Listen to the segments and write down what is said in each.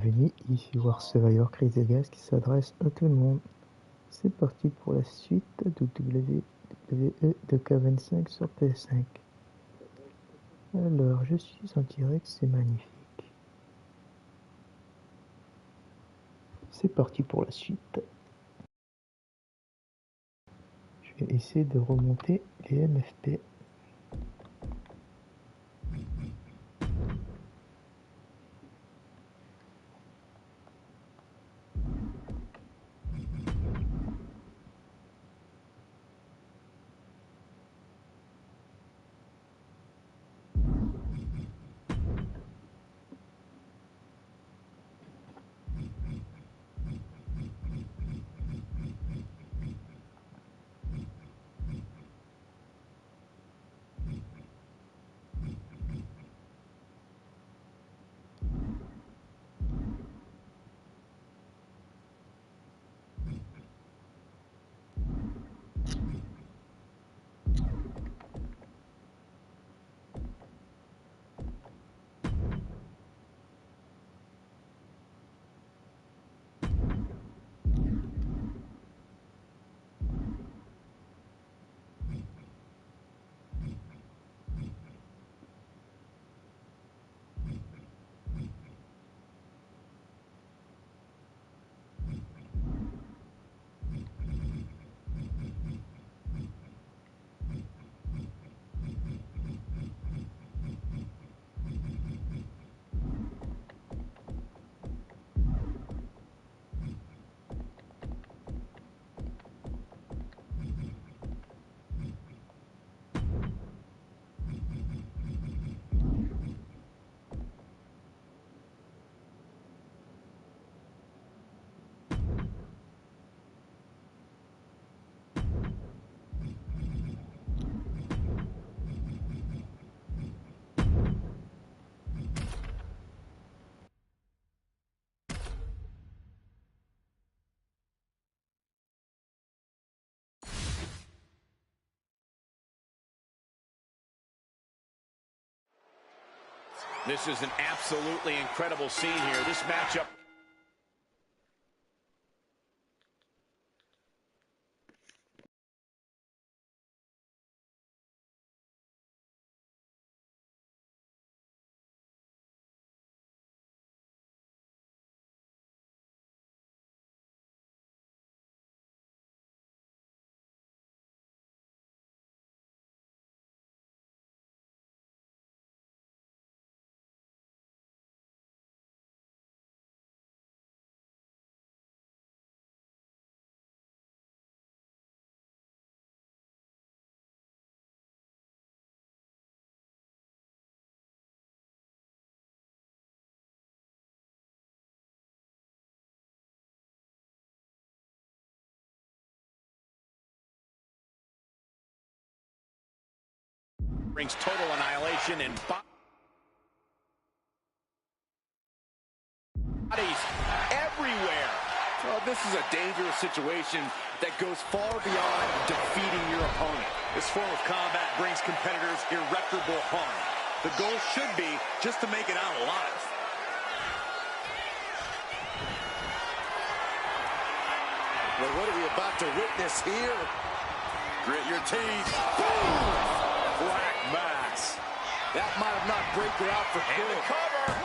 Bienvenue, ici War Survivor Chris Vegas qui s'adresse à tout le monde. C'est parti pour la suite de WWE 2K25 sur PS5. Alors, je suis en direct, c'est magnifique. C'est parti pour la suite. Je vais essayer de remonter les MFP. This is an absolutely incredible scene here. This matchup. Brings total annihilation and bodies everywhere. Well, this is a dangerous situation that goes far beyond defeating your opponent. This form of combat brings competitors irreparable harm. The goal should be just to make it out alive. Well, what are we about to witness here? Grit your teeth. Boom! Black mass. That might have knocked Breaker out for good. And the cover.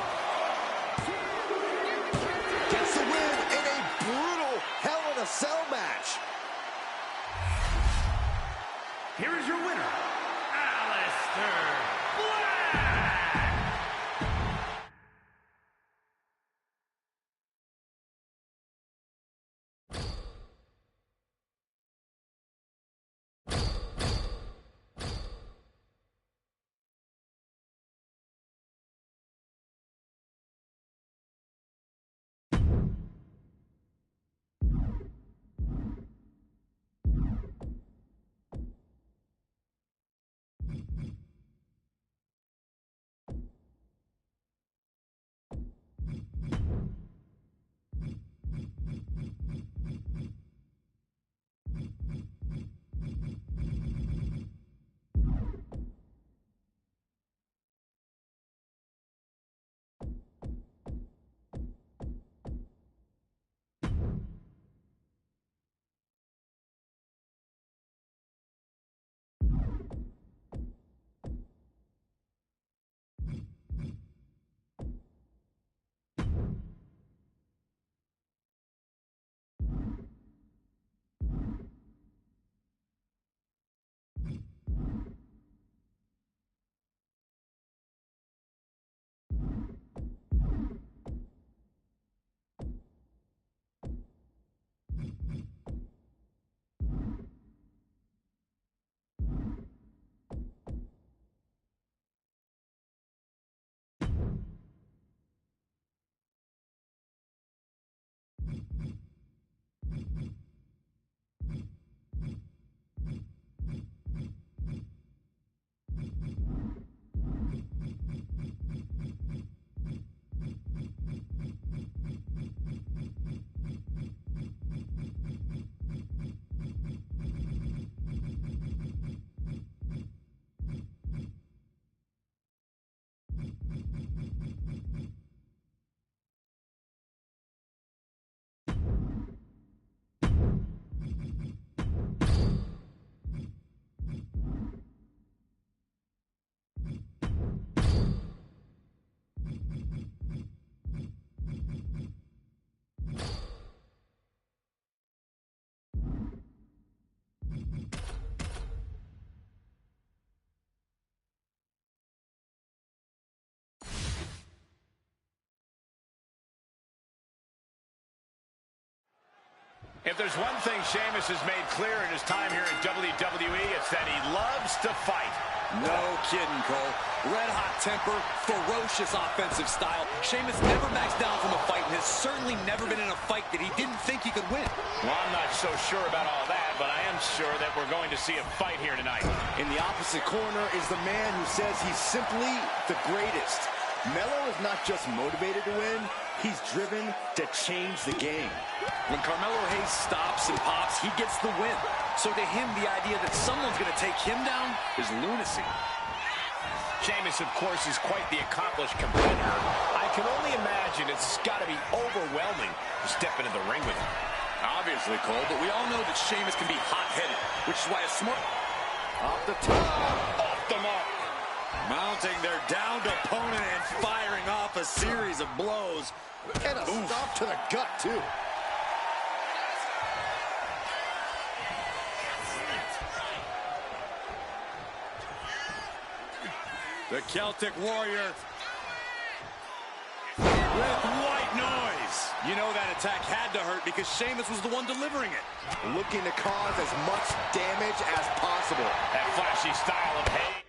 Gets the win in a brutal Hell in a Cell match. Here is your winner, Alistair. If there's one thing Sheamus has made clear in his time here in WWE, it's that he loves to fight. No kidding, Cole. Red-hot temper, ferocious offensive style. Sheamus never backs down from a fight and has certainly never been in a fight that he didn't think he could win. Well, I'm not so sure about all that, but I am sure that we're going to see a fight here tonight. In the opposite corner is the man who says he's simply the greatest. Melo is not just motivated to win, he's driven to change the game. When Carmelo Hayes stops and pops, he gets the win. So to him, the idea that someone's going to take him down is lunacy. Sheamus, of course, is quite the accomplished competitor. I can only imagine it's got to be overwhelming to step into the ring with him. Obviously, Cole, but we all know that Sheamus can be hot-headed, which is why a smart... Off the top, off the mark. Mounting their downed opponent and firing off a series of blows. And a stop to the gut, too. The Celtic Warrior with white noise. You know that attack had to hurt because Sheamus was the one delivering it. Looking to cause as much damage as possible. That flashy style of Hayes.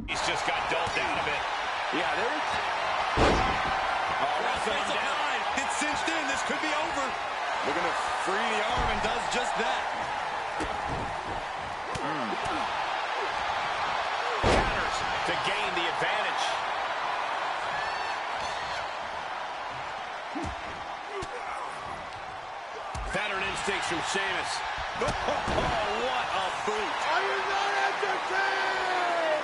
He's just got doled out a bit. Yeah, there. Wrestling down. It's cinched in. This could be over. Looking to free the arm and does just that. Counters to gain the advantage. Veteran instincts from Sheamus. Oh, what a boot. Are you not entertained?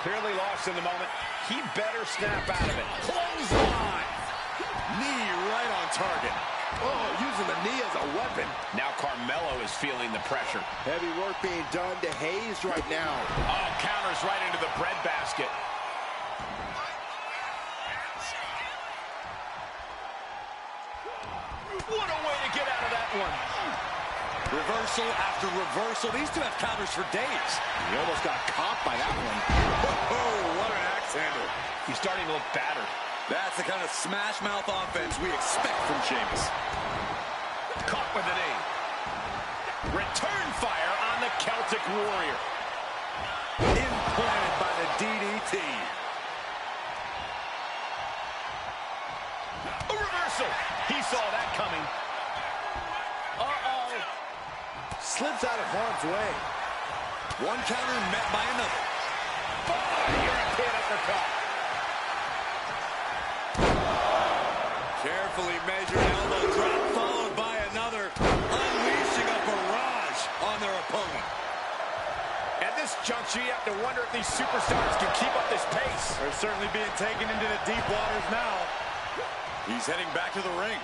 Clearly lost in the moment. He better snap out of it. Clothesline. Knee right on target. Oh, using the knee as a weapon. Now Carmelo is feeling the pressure. Heavy work being done to Hayes right now. Oh, counters right into the breadbasket. What a way to get out of that one. Reversal after reversal. These two have counters for days. He almost got caught by that one. Oh, what an axe handle. He's starting to look battered. That's the kind of smash mouth offense we expect from Sheamus. Caught with an knee. Return fire on the Celtic Warrior. Implanted by the DDT. A reversal. He saw that coming. Uh-oh. Slips out of harm's way. One counter met by another. Oh, European uppercut. Carefully measured elbow drop followed by another, unleashing a barrage on their opponent. At this juncture, you have to wonder if these superstars can keep up this pace. They're certainly being taken into the deep waters now. He's heading back to the ring.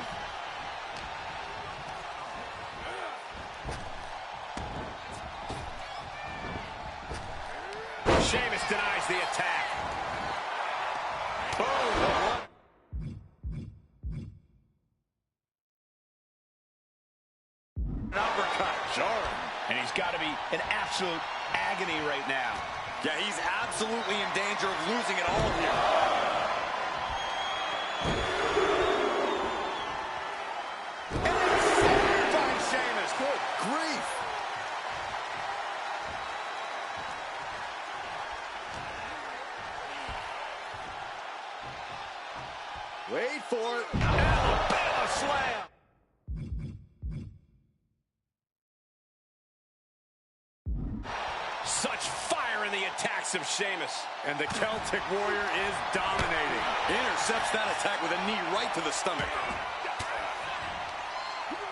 Sheamus denies the attack. Oh, an uppercut, jarring. And he's got to be in absolute agony right now. Yeah, he's absolutely in danger of losing it all here. And it's saved by Sheamus. Good grief. Wait for it. Alabama slam. Such fire in the attacks of Sheamus. And the Celtic Warrior is dominating. Intercepts that attack with a knee right to the stomach.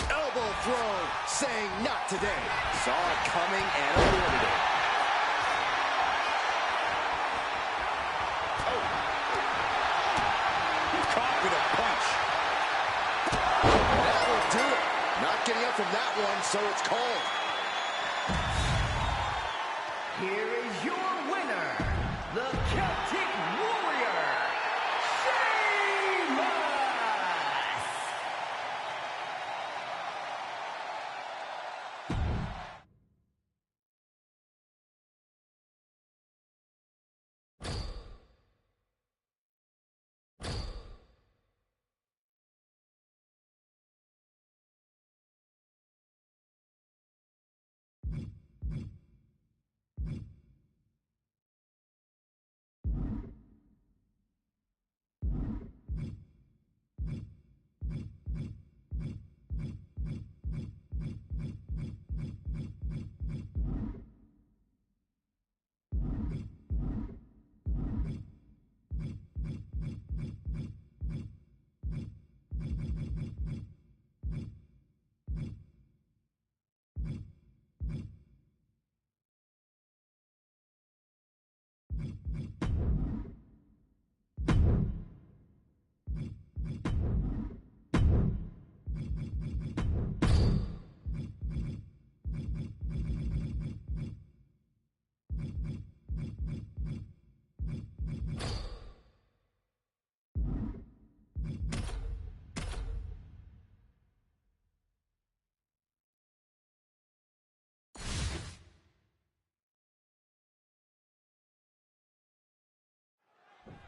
Elbow throw, saying not today. Saw it coming and avoided it. Oh. Caught with a punch. That will do it. Not getting up from that one, so it's called. Here is your winner, the Celtic Warrior, Sheamus!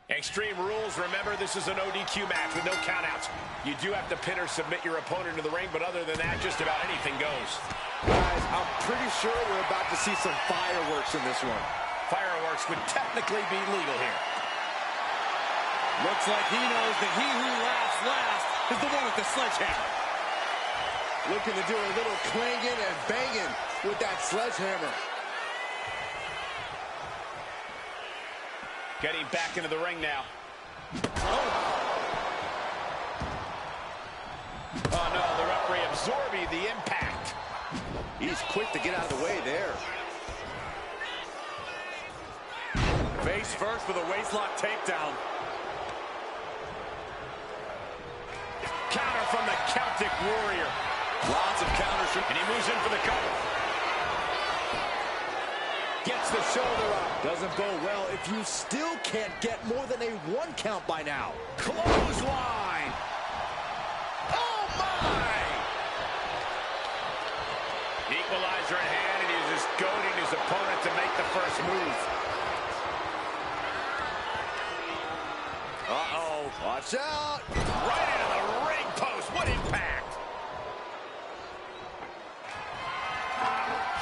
Extreme Rules, remember, this is an ODQ match with no countouts. You do have to pin or submit your opponent to the ring, but other than that, just about anything goes. Guys, I'm pretty sure we're about to see some fireworks in this one. Fireworks would technically be legal here. Looks like he knows that he who laughs last is the one with the sledgehammer. Looking to do a little clanging and banging with that sledgehammer. Getting back into the ring now. Oh no, the referee absorbing the impact. He's quick to get out of the way there. Face first with a waistlock takedown. Counter from the Celtic Warrior. Lots of counters. And he moves in for the cover. Gets the shoulder up. Doesn't bode well if you still can't get more than a 1 count by now. Clothesline. Oh my! Equalizer in hand, and he's just goading his opponent to make the first move. Uh-oh. Watch out. Right into the ring post. What impact!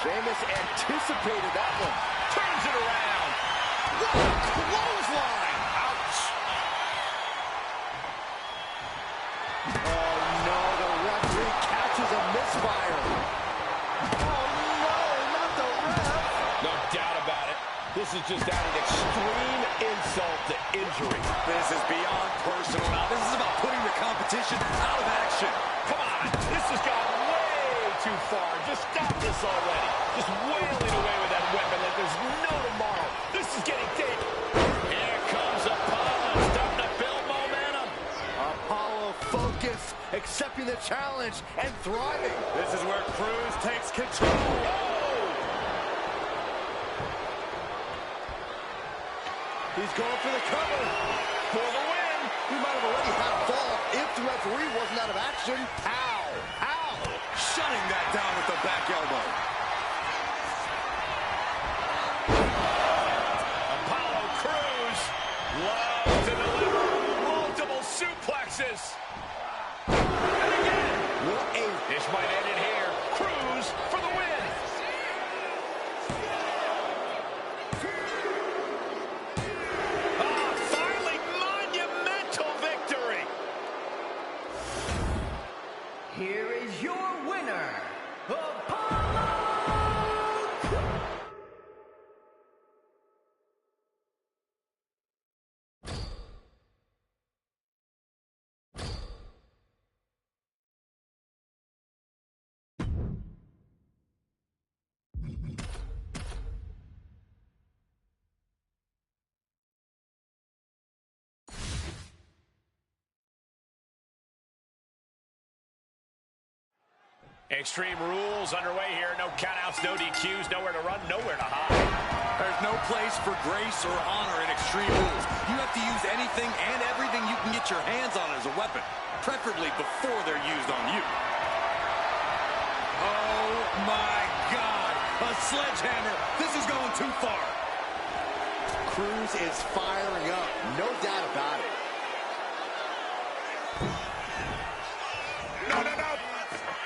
Sheamus anticipated that one. Turns it around. What a clothesline! Ouch! Oh no, the referee catches a misfire. Oh no, not the ref. No doubt about it. This is just adding extreme insult to injury. This is beyond personal now. This is about putting the competition out of action. Come on, this has gone way too far. Just stop this already. Just wailing away with that weapon like there's no tomorrow. This is getting deep. Here comes Apollo, starting to build momentum. Apollo focused, accepting the challenge, and thriving. This is where Cruz takes control. Oh! He's going for the cover. For the win. He might have already had a fall if the referee wasn't out of action. Ow! Ow! Shutting that down with the back elbow. Apollo Crews loves to deliver multiple suplexes. And again. What a... This might end it here. Crews for the win. Finally, monumental victory. Here is your winner, Apollo Crews. Extreme Rules underway here. No countouts, no DQs, nowhere to run, nowhere to hide. There's no place for grace or honor in Extreme Rules. You have to use anything and everything you can get your hands on as a weapon, preferably before they're used on you. Oh my God, a sledgehammer. This is going too far. Cruz is firing up, no doubt about it. No.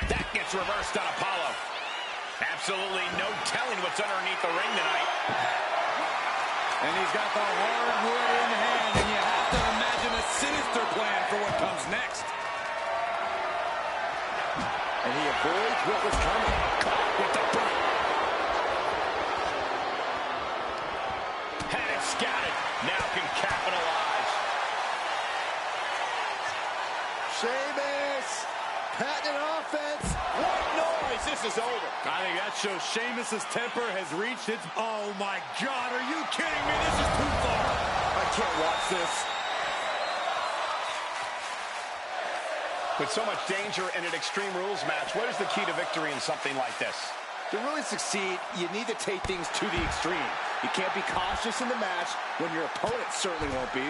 That gets reversed on Apollo. Absolutely no telling what's underneath the ring tonight. And he's got the hardwood in hand, and you have to imagine a sinister plan for what comes next. And he avoids what was coming. Caught with the boot. Had it scouted. Now can capitalize. Sheamus, patent offense. What noise? This is over. I think that shows Sheamus's temper has reached its... Oh, my God, are you kidding me? This is too far. I can't watch this. With so much danger in an Extreme Rules match, what is the key to victory in something like this? To really succeed, you need to take things to the extreme. You can't be cautious in the match when your opponent certainly won't be.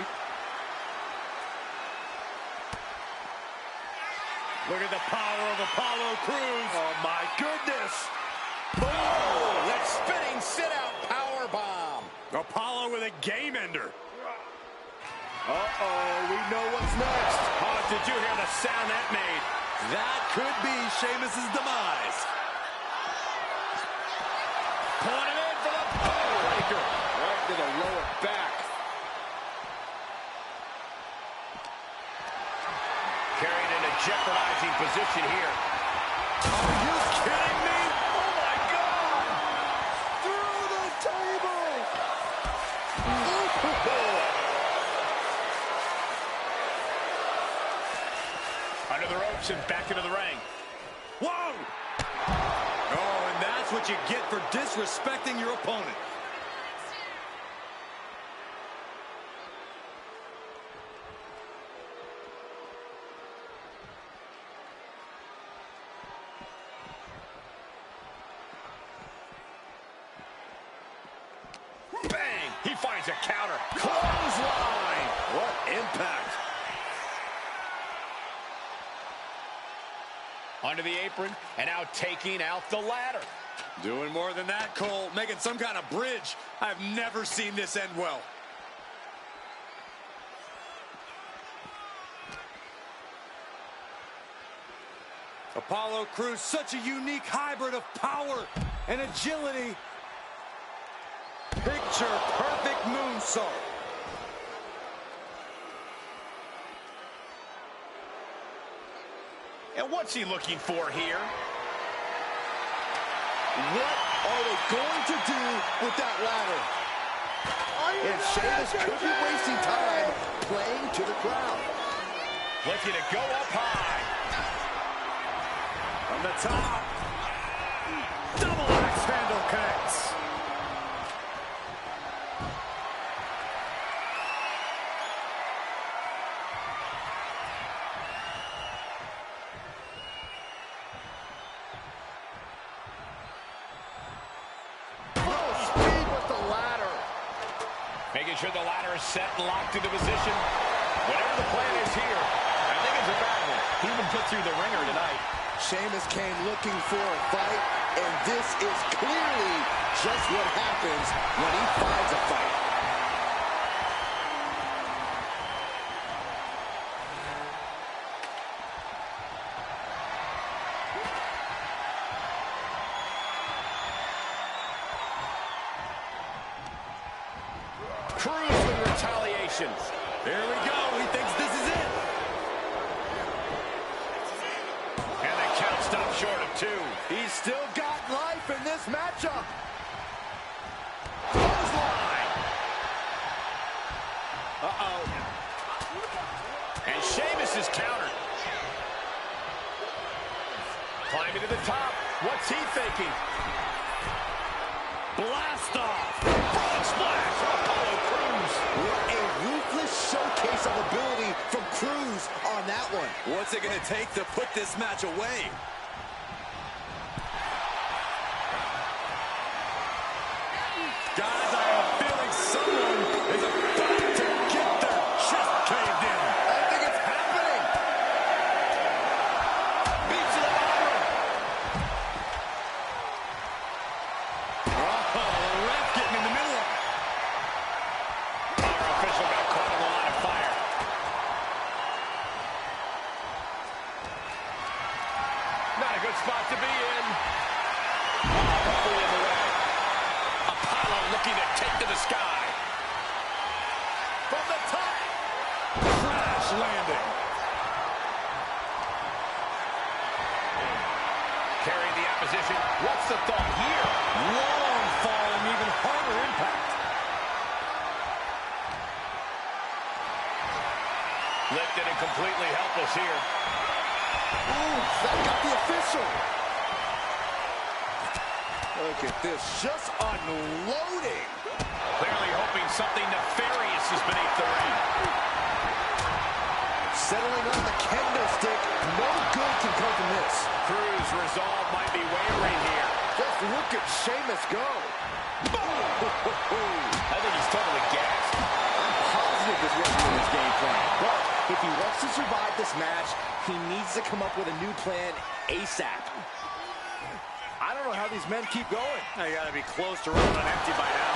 Look at the power of Apollo Crews. Oh, my goodness. Oh, that spinning sit-out powerbomb. Apollo with a game ender. Uh-oh, we know what's next. Oh, did you hear the sound that made? That could be Sheamus's demise. Pulling him in for the breaker. Right to the lower back. Carried in a jeopardizing position here. Are you kidding me? Oh, my God. Through the table. Under the ropes and back into the ring. Whoa! Oh, and that's what you get for disrespecting your opponent. Bang! He finds a counter. Clothesline! What impact! Under the apron, and now taking out the ladder. Doing more than that, Cole. Making some kind of bridge. I've never seen this end well. Apollo Crews, such a unique hybrid of power and agility. Picture perfect moonsault. And what's he looking for here? What are they going to do with that ladder? And Sheamus could be wasting time playing to the crowd. Looking to go up high. From the top. Double axe handle connects. Making sure the ladder is set and locked into position. Whatever the plan is here, I think it's a bad one. He even put through the ringer tonight. Sheamus came looking for a fight, and this is clearly just what happens when he finds a fight. Crews with retaliation. Here we go. He thinks this is it. And the count stops short of 2. He's still got life in this matchup. Clothesline. Uh-oh. And Sheamus is countered. Climbing to the top. What's he thinking? Blast off. Frog splash from Apollo Crews. A ruthless showcase of ability from Crews on that one. What's it going to take to put this match away? Guys, I have a feeling someone is about to get their chest caved in. I think it's happening. Beats to the bottom. Oh, the ref getting in the middle of it. Our official got caught in a line of fire. Not a good spot to be in. Hopefully in the way. Apollo looking to take to the sky. From the top. Crash landing. Carrying the opposition. What's the thought here? Long fall and even harder impact. Lifted and completely helpless here. Ooh, that got the official. Look at this, just unloading. Clearly hoping something nefarious is beneath the ring. Settling on the kendo stick, no good can come from this. Crews' resolve might be wavering here. Just look at Sheamus go. Boom! I think he's totally gassed. I'm positive this wasn't in his game plan. But if he wants to survive this match, he needs to come up with a new plan ASAP. I don't know how these men keep going. They got to be close to running on empty by now.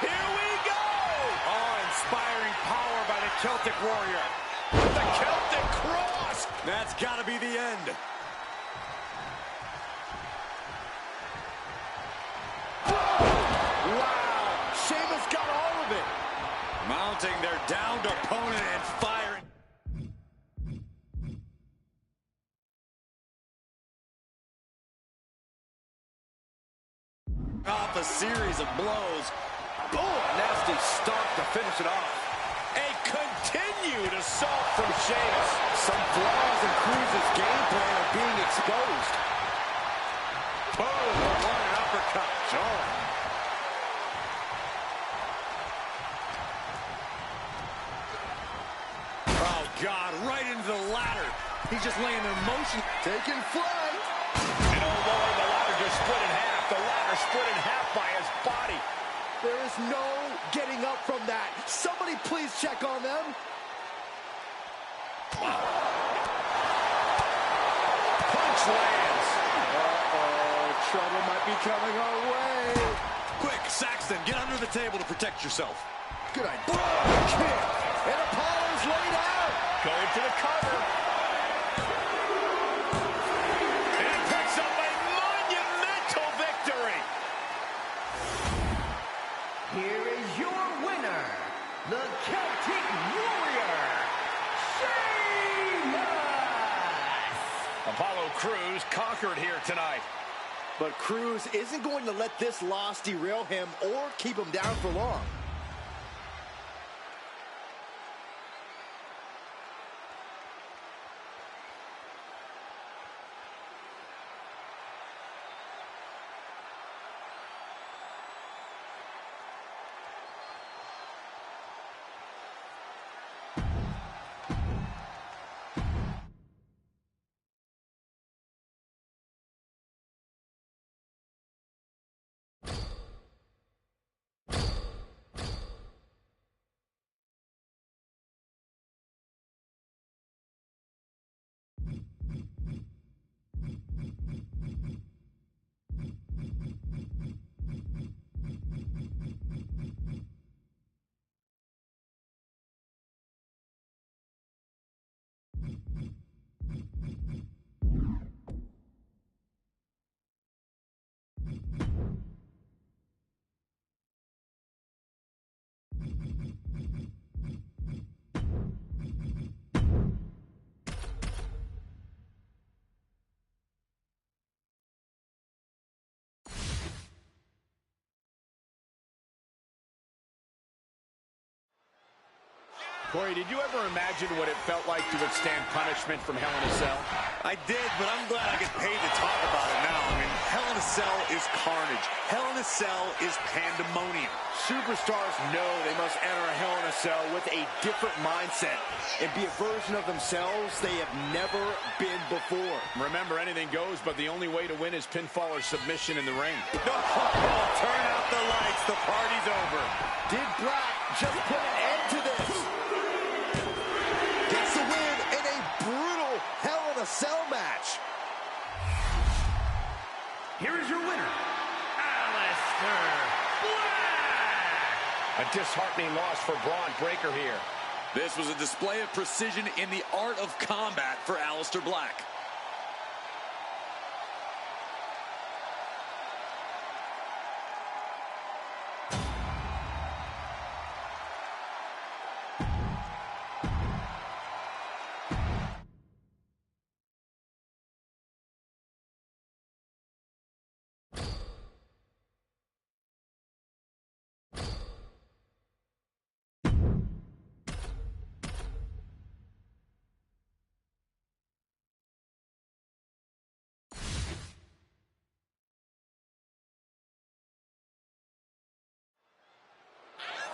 Here we go! Awe-inspiring power by the Celtic Warrior. The Celtic Cross! That's got to be the end. mounting their downed opponent and firing. Off a series of blows. Oh, a nasty stomp to finish it off. A continued assault from Sheamus. Some flaws in Cruz's game plan are being exposed. Boom, what an uppercut. Joy. Oh, God, right into the ladder. He's just laying there motion. Taking flight. And oh, Lord, the ladder just split in half. The ladder split in half by his body. There is no getting up from that. Somebody please check on them. Punch lands. Uh-oh, trouble might be coming our way. Quick, Saxton, get under the table to protect yourself. Good idea. Kick. And Apollo's laid out. Going to the cover. And he picks up a monumental victory. Here is your winner, the Celtic Warrior, Sheamus! Apollo Crews conquered here tonight. But Cruz isn't going to let this loss derail him or keep him down for long. Corey, did you ever imagine what it felt like to withstand punishment from Hell in a Cell? I did, but I'm glad I get paid to talk about it now. I mean, Hell in a Cell is carnage. Hell in a Cell is pandemonium. Superstars know they must enter a Hell in a Cell with a different mindset and be a version of themselves they have never been before. Remember, anything goes, but the only way to win is pinfall or submission in the ring. No, turn out the lights. The party's over. Did Black just put an end to this? Gets the win in a brutal Hell in a Cell match. Here is your winner, Aleister Black! A disheartening loss for Braun Breaker here. This was a display of precision in the art of combat for Aleister Black.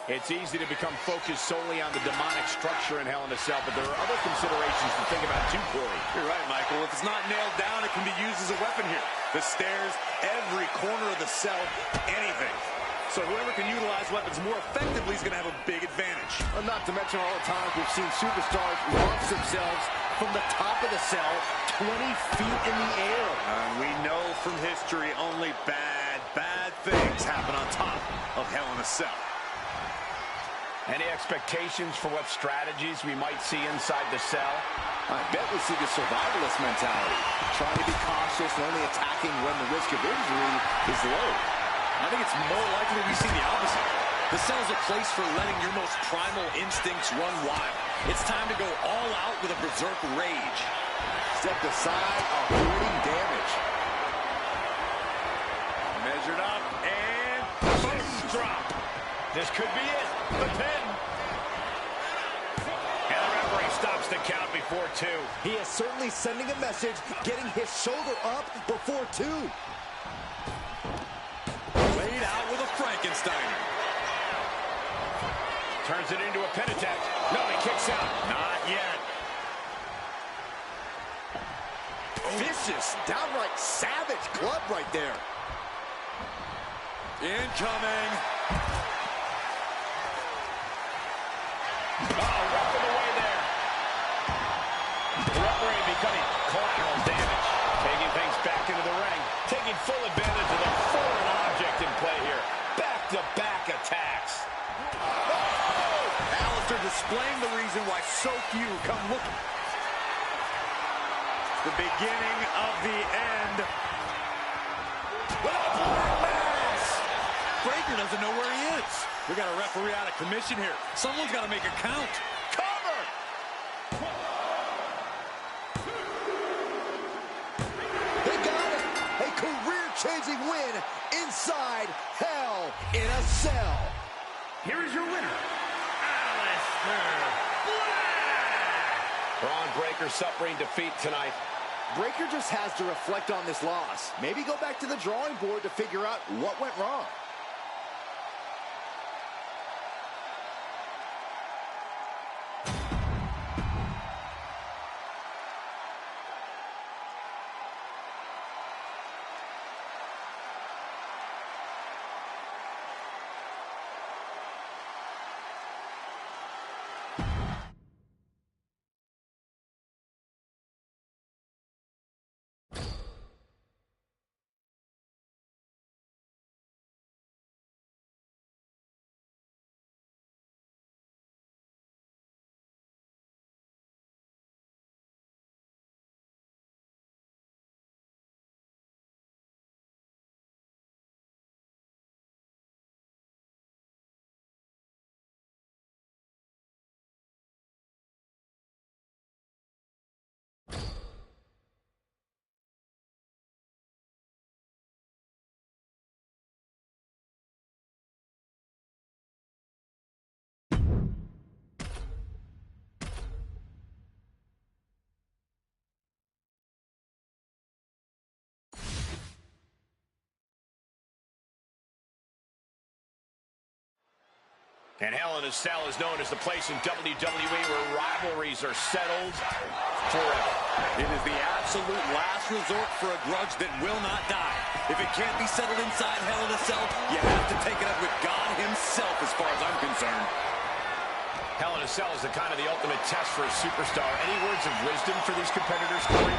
It's easy to become focused solely on the demonic structure in Hell in a Cell, but there are other considerations to think about too, Corey. You're right, Michael. If it's not nailed down, it can be used as a weapon here. The stairs, every corner of the cell, anything. So whoever can utilize weapons more effectively is going to have a big advantage. Well, not to mention all the times we've seen superstars launch themselves from the top of the cell 20 feet in the air. We know from history only bad things happen on top of Hell in a Cell. Any expectations for what strategies we might see inside the cell? I bet we see the survivalist mentality. Trying to be cautious and only attacking when the risk of injury is low. I think it's more likely we see the opposite. The cell's a place for letting your most primal instincts run wild. It's time to go all out with a berserk rage. Stepped aside, avoiding damage. Measured up, and boom, drop. This could be it. The pin. And the referee stops the count before 2. He is certainly sending a message, getting his shoulder up before 2. Laid out with a Frankensteiner. Turns it into a pin attempt. No, he kicks out. Not yet. Vicious, downright savage club right there. Incoming. Oh, rough in the way there. The referee becoming collateral damage. Taking things back into the ring. Taking full advantage of the foreign object in play here. Back-to-back attacks. Alistair displaying the reason why so few come looking. The beginning of the end. Breaker doesn't know where he is. We got a referee out of commission here. Someone's got to make a count. Cover! They got it. A career-changing win inside Hell in a Cell. Here is your winner, Alistair Black. Braun Breaker suffering defeat tonight. Breaker just has to reflect on this loss. Maybe go back to the drawing board to figure out what went wrong. And Hell in a Cell is known as the place in WWE where rivalries are settled forever. It is the absolute last resort for a grudge that will not die. If it can't be settled inside Hell in a Cell, you have to take it up with God himself as far as I'm concerned. Hell in a Cell is the kind of the ultimate test for a superstar. Any words of wisdom for these competitors, Corey?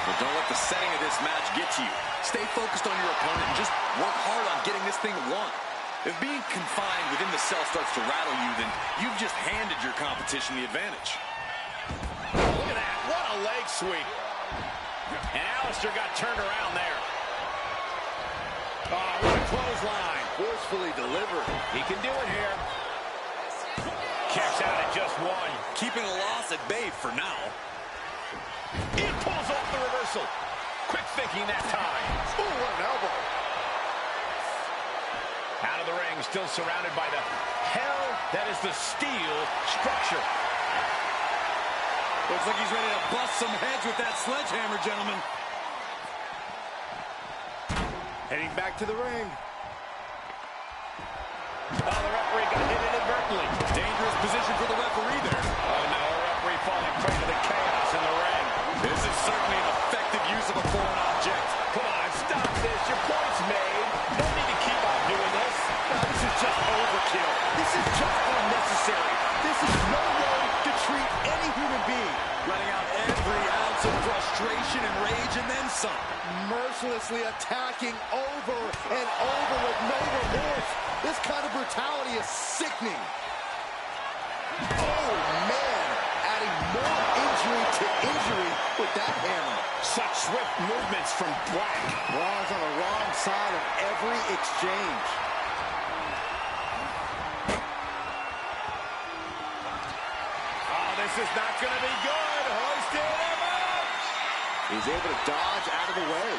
Well, don't let the setting of this match get to you. Stay focused on your opponent and just work hard on getting this thing won. If being confined within the cell starts to rattle you, then you've just handed your competition the advantage. Look at that. What a leg sweep. And Alistair got turned around there. Oh, what a clothesline. Forcefully delivered. He can do it here. Kicks out at just 1. Keeping a loss at bay for now. He pulls off the reversal. Quick thinking that time. Ooh, what an elbow. Out of the ring, still surrounded by the hell that is the steel structure. Looks like he's ready to bust some heads with that sledgehammer, gentlemen. Heading back to the ring. Oh, the referee got hit inadvertently. Dangerous position for the referee there. Oh, no, the referee falling prey to the chaos in the ring. This is certainly an effective use of a foreign object. Come on, stop this. Your point's made. No need to keep on doing this. No, this is just overkill. This is just unnecessary. This is no way to treat any human being. Letting out every ounce of frustration and rage and then some. Mercilessly attacking over and over with no remorse. This kind of brutality is sickening. Oh, man. Adding more injury to injury with that hammer. Such swift movements from Black. Braun's on the wrong side of every exchange. This is not going to be good. Hoisted him up. He's able to dodge out of the way.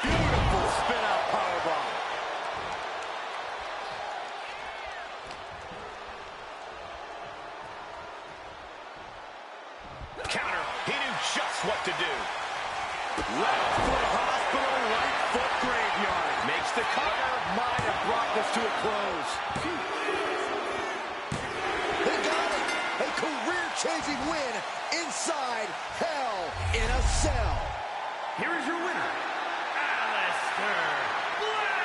Beautiful spin-out powerbomb. Counter. He knew just what to do. Left foot hospital, right foot graveyard. Makes the cover. Might have brought this to a close. They got it. A career-changing win inside Hell in a Cell. Here is your winner, Aleister Black.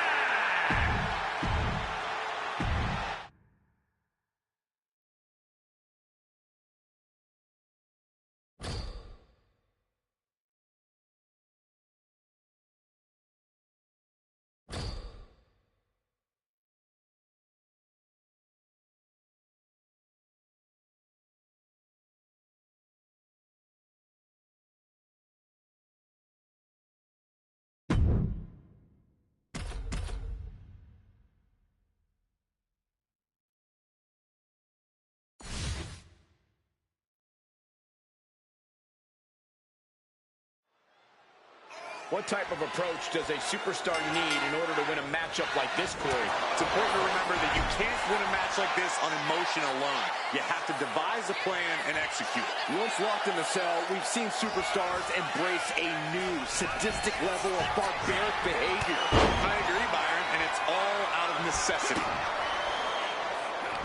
What type of approach does a superstar need in order to win a matchup like this, Corey? It's important to remember that you can't win a match like this on emotion alone. You have to devise a plan and execute it. Once locked in the cell, we've seen superstars embrace a new sadistic level of barbaric behavior. I agree, Byron, and it's all out of necessity.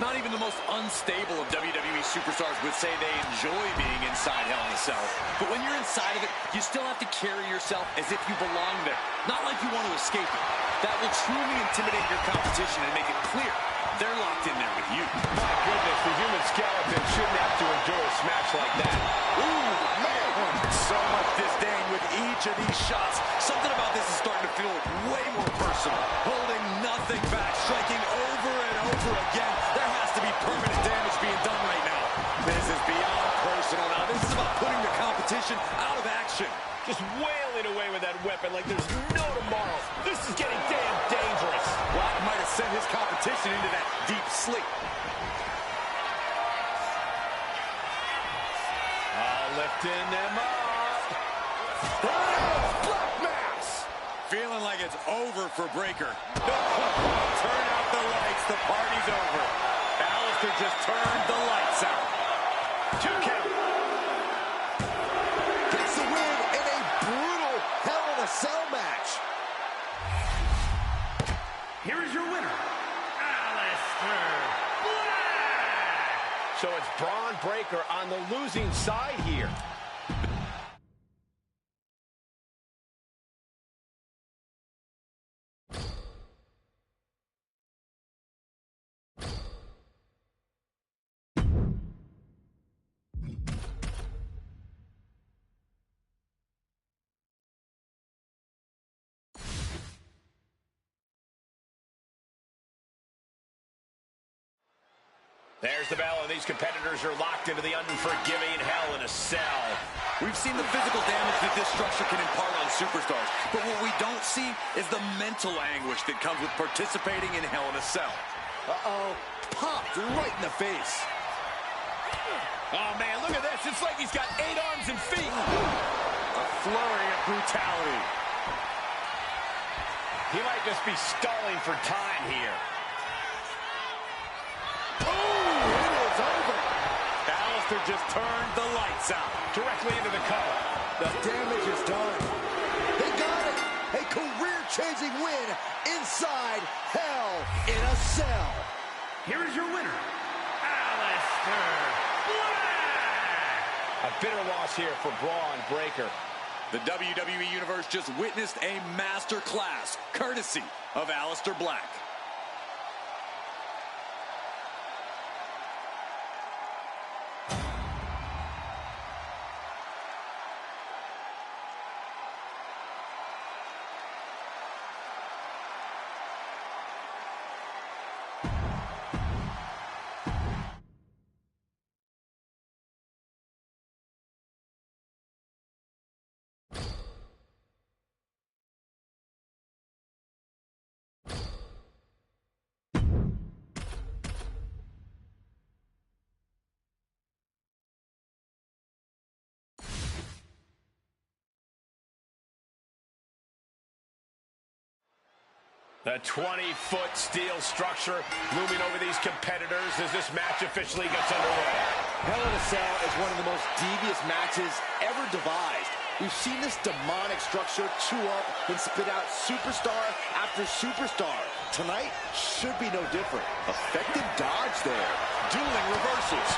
Not even the most unstable of WWE superstars would say they enjoy being inside Hell in a Cell. But when you're inside of it, you still have to carry yourself as if you belong there. Not like you want to escape it. That will truly intimidate your competition and make it clear they're locked in there with you. My goodness, the human skeleton shouldn't have to endure a smash like that. Ooh, man! So much disdain with each of these shots. Something about this is starting to feel way more personal. Holding nothing back, striking over and over again. There has to be permanent damage being done right now. This is beyond personal now. This is about putting the competition out of action. Just wailing away with that weapon like there's no tomorrow. This is getting damn dangerous. Black might have sent his competition into that deep sleep. Lifting them up. Black Mass. Feeling like it's over for Breaker. Turn out the lights. The party's over. Aleister just turned the lights out. 2 count. Gets the win in a brutal Hell in a Cell match. Here is your winner, Aleister Black. So it's Braun Breaker on the losing side here. There's the bell, and these competitors are locked into the unforgiving Hell in a Cell. We've seen the physical damage that this structure can impart on superstars, but what we don't see is the mental anguish that comes with participating in Hell in a Cell. Uh-oh. Popped right in the face. Oh, man, look at this. It's like he's got 8 arms and feet. A flurry of brutality. He might just be stalling for time here. Aleister just turned the lights out. Directly into the cover. The damage is done. They got it. A career-changing win inside Hell in a Cell. Here is your winner, Aleister Black. A bitter loss here for Braun Breaker. The WWE Universe just witnessed a master class, courtesy of Aleister Black. The 20-foot steel structure looming over these competitors as this match officially gets underway. Hell in a Cell is one of the most devious matches ever devised. We've seen this demonic structure chew up and spit out superstar after superstar. Tonight should be no different. Effective dodge there. Dueling reversals.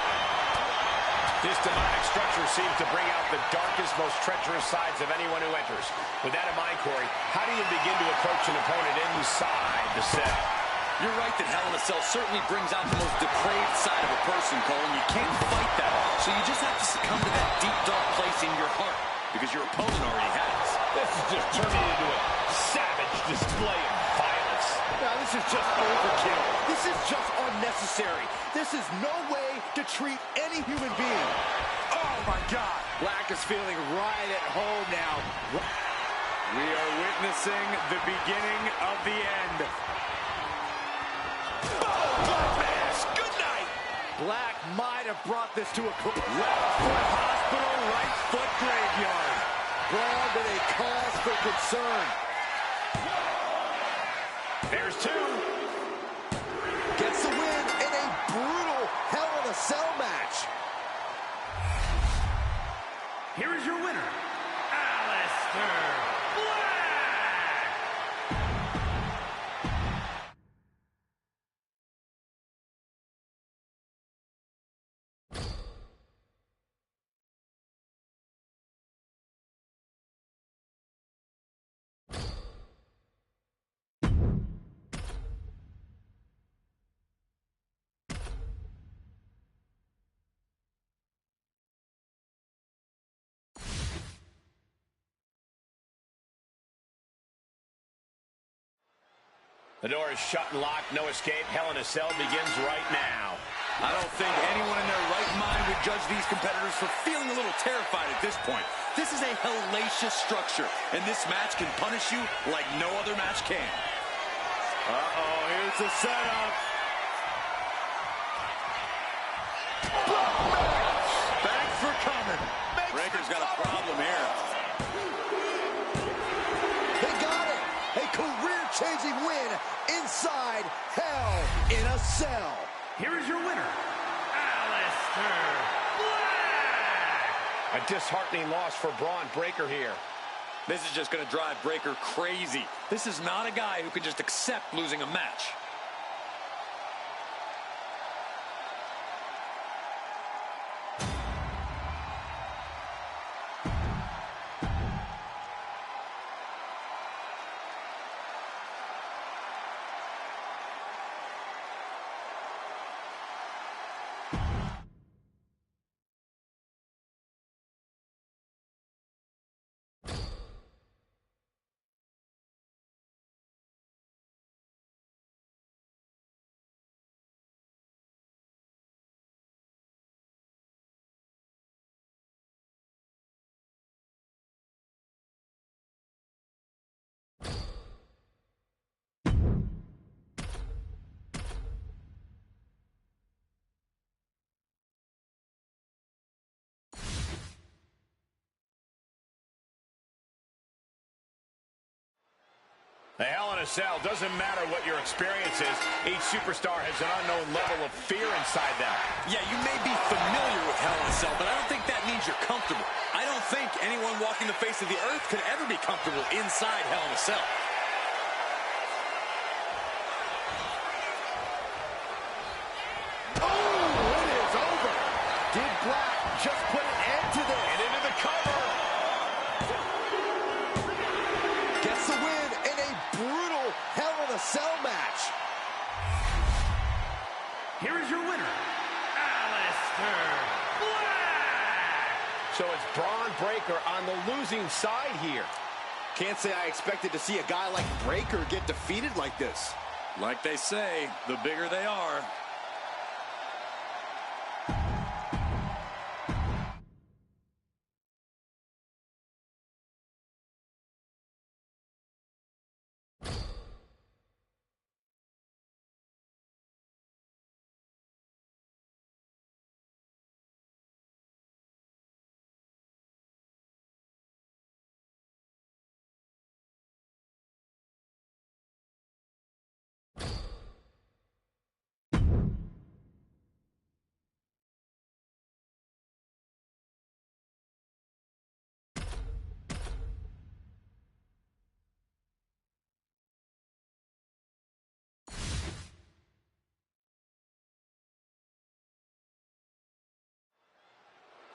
This demonic structure seems to bring out the darkest, most treacherous sides of anyone who enters. With that in mind, Corey, how do you begin to approach an opponent inside the cell? You're right that Hell in a Cell certainly brings out the most depraved side of a person, Cole, and you can't fight that. So you just have to succumb to that deep, dark place in your heart, because your opponent already has. This is just turning into a savage display of violence. Now, this is just overkill. This is just unnecessary. This is no way to treat any human being. Oh, my God. Black is feeling right at home now. We are witnessing the beginning of the end. Good night. Black might have brought this to a left foot hospital, right foot graveyard. Braun with a cause for concern. There's two. Gets the win in a brutal Hell in a Cell match. Here is your winner, Alistair Black. The door is shut and locked, no escape. Hell in a Cell begins right now. I don't think anyone in their right mind would judge these competitors for feeling a little terrified at this point. This is a hellacious structure, and this match can punish you like no other match can. Uh-oh, here's the setup. Thanks for coming. Breaker's got a problem here. They got it. A career-changing win inside Hell in a Cell. Here is your winner, Alistair Black. A disheartening loss for Braun Breaker here. This is just going to drive Breaker crazy. This is not a guy who can just accept losing a match. The Hell in a Cell, doesn't matter what your experience is, each superstar has an unknown level of fear inside them. Yeah, you may be familiar with Hell in a Cell, but I don't think that means you're comfortable. I don't think anyone walking the face of the earth could ever be comfortable inside Hell in a Cell. Oh, it is over. Did Black just put an end to this? And into the cover. Gets the win in a brutal Hell in a Cell match. Here is your winner, Alistair Black. So it's Braun Breaker on the losing side here. Can't say I expected to see a guy like Breaker get defeated like this. Like they say, the bigger they are,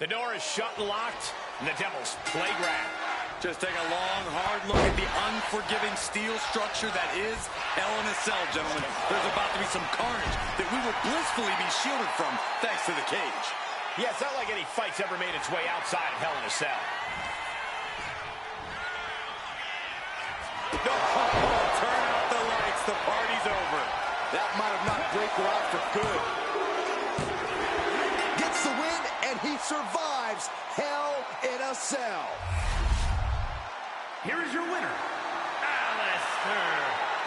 The door is shut and locked in the Devil's playground. Just take a long, hard look at the unforgiving steel structure that is Hell in a Cell, gentlemen. There's about to be some carnage that we will blissfully be shielded from thanks to the cage. Yeah, it's not like any fight's ever made its way outside of Hell in a Cell. No, turn out the lights. The party's over. That might have knocked Breakker out for good. Gets the win, and he survives Hell in a Cell. Here is your winner, Aleister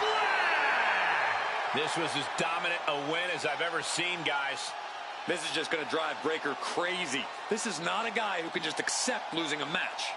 Black. This was as dominant a win as I've ever seen, guys. This is just going to drive Breakker crazy. This is not a guy who can just accept losing a match.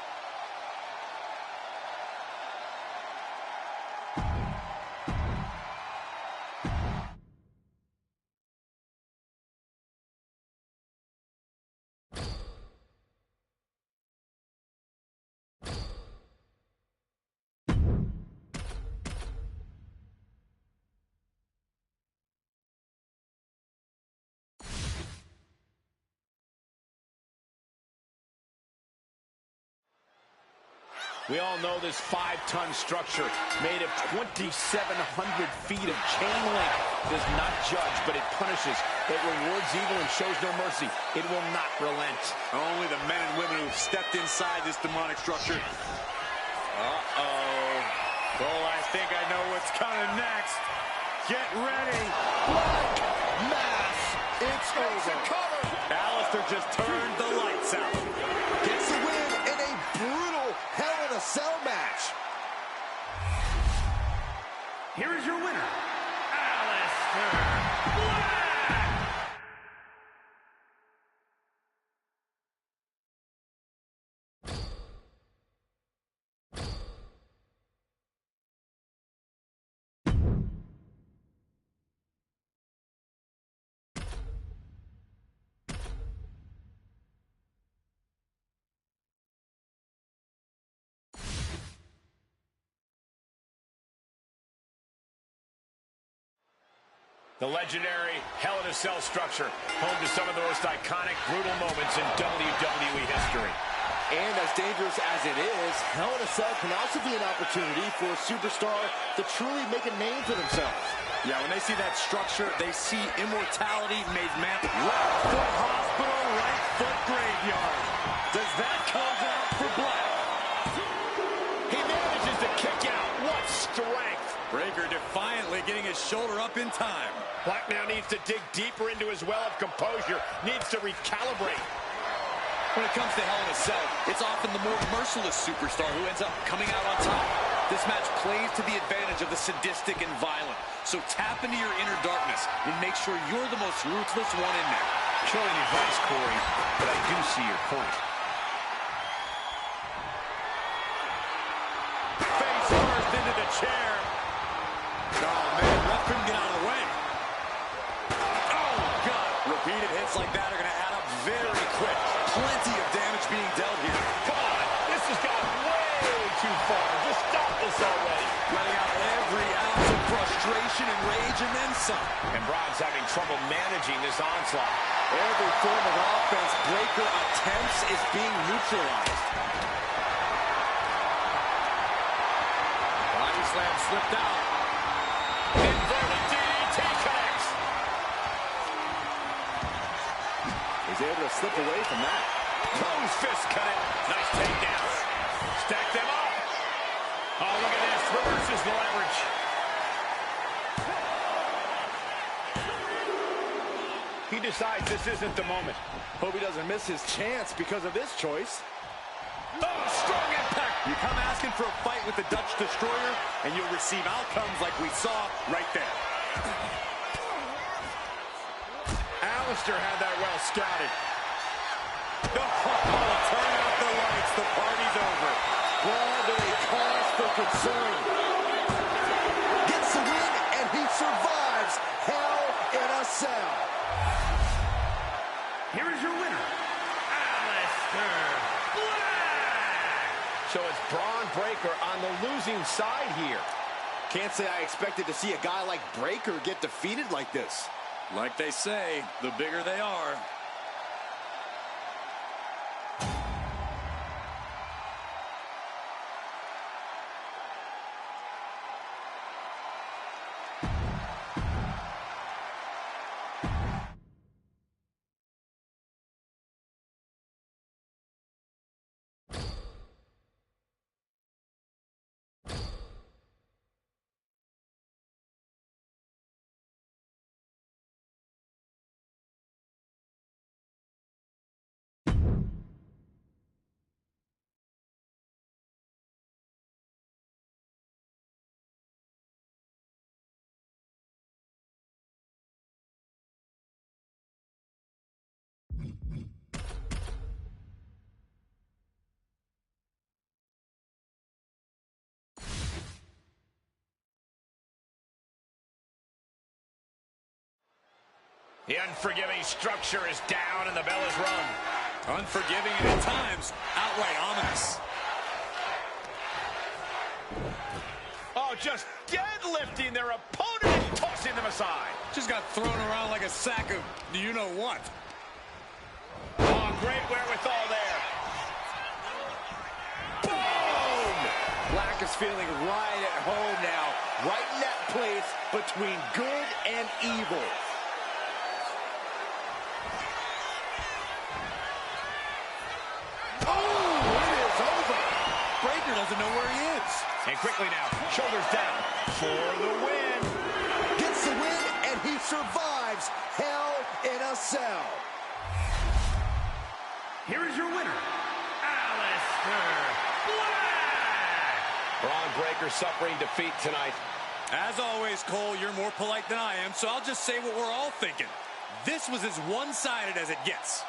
We all know this 5-ton structure made of 2,700 feet of chain link does not judge, but it punishes. It rewards evil and shows no mercy. It will not relent. Only the men and women who have stepped inside this demonic structure. Uh-oh. Well, I think I know what's coming next. Get ready. Black Mass. It's over. Aleister just turned the lights out. Gets the win in a brutal Hell in a Cell match. Here is your winner, Aleister Black. The legendary Hell in a Cell structure, home to some of the most iconic, brutal moments in WWE history. And as dangerous as it is, Hell in a Cell can also be an opportunity for a superstar to truly make a name for themselves. Yeah, when they see that structure, they see immortality made man. Left foot hospital, right foot graveyard. Does that come out for Black? He manages to kick out. What strength! Breakker defiantly getting his shoulder up in time. Black now needs to dig deeper into his well of composure, needs to recalibrate. When it comes to Hell in a Cell, it's often the more merciless superstar who ends up coming out on top. This match plays to the advantage of the sadistic and violent. So tap into your inner darkness and make sure you're the most ruthless one in there. Killing advice, Corey, but I do see your point. Face first into the chair. Oh, man, ref couldn't get out of the way. Oh, God. Repeated hits like that are going to add up very quick. Plenty of damage being dealt here. Come on, this has gone way too far. Just stop this already. Letting out every ounce of frustration and rage and then some. And Braun's having trouble managing this onslaught. Every form of offense Breakker attempts is being neutralized. Body slam slipped out. Inverted DDT connects. He's able to slip away from that. Close fist cut it. Nice takedown. Stack them up. Oh, look at this. Reverses the leverage. He decides this isn't the moment. Hope he doesn't miss his chance because of this choice. Oh, strong impact. You come asking for a fight with the Dutch Destroyer, and you'll receive outcomes like we saw right there. Aleister had that well scouted. Oh, turn out the lights. The party's over. Braun to a cause for concern. Gets the win, and he survives Hell in a Cell. Here is your winner, Aleister Black. So it's Braun Breakker on the losing side here. Can't say I expected to see a guy like Breakker get defeated like this. Like they say, the bigger they are. The unforgiving structure is down and the bell is rung. Unforgiving and at times outright ominous. Oh, just deadlifting their opponent and tossing them aside. Just got thrown around like a sack of you-know-what. Oh, great wherewithal there. Boom! Black is feeling right at home now, right in that place between good and evil. Doesn't know where he is. And quickly now, shoulders down for the win. Gets the win, and he survives Hell in a Cell. Here is your winner, Aleister Black. Braun Breaker suffering defeat tonight. As always, Cole, you're more polite than I am, so I'll just say what we're all thinking. This was as one-sided as it gets.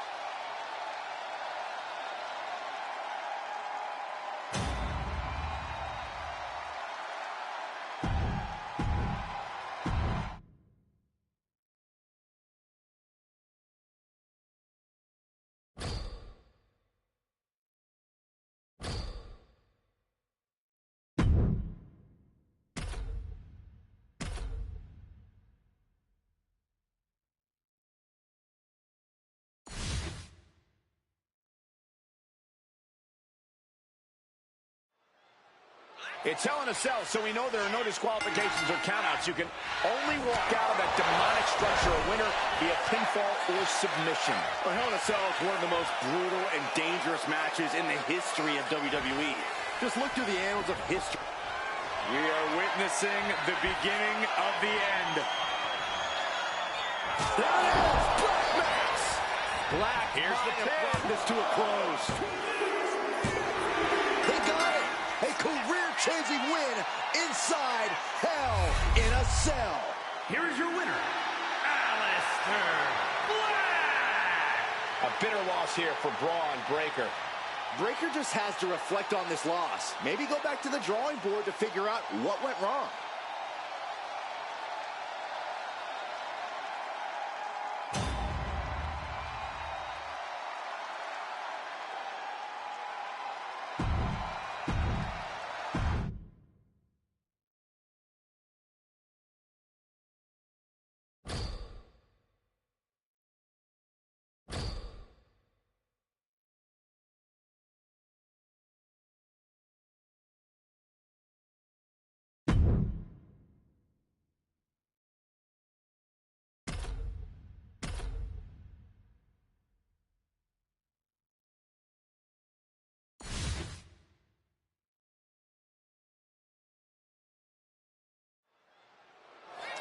It's Hell in a Cell, so we know there are no disqualifications or countouts. You can only walk out of that demonic structure a winner via pinfall or submission. Well, Hell in a Cell is one of the most brutal and dangerous matches in the history of WWE. Just look through the annals of history. We are witnessing the beginning of the end. There it is! Black Max! Black, here's the pin. Brought this to a close. They got it! A career-changing win inside Hell in a Cell. Here is your winner, Aleister Black. A bitter loss here for Braun Breaker. Breaker just has to reflect on this loss. Maybe go back to the drawing board to figure out what went wrong.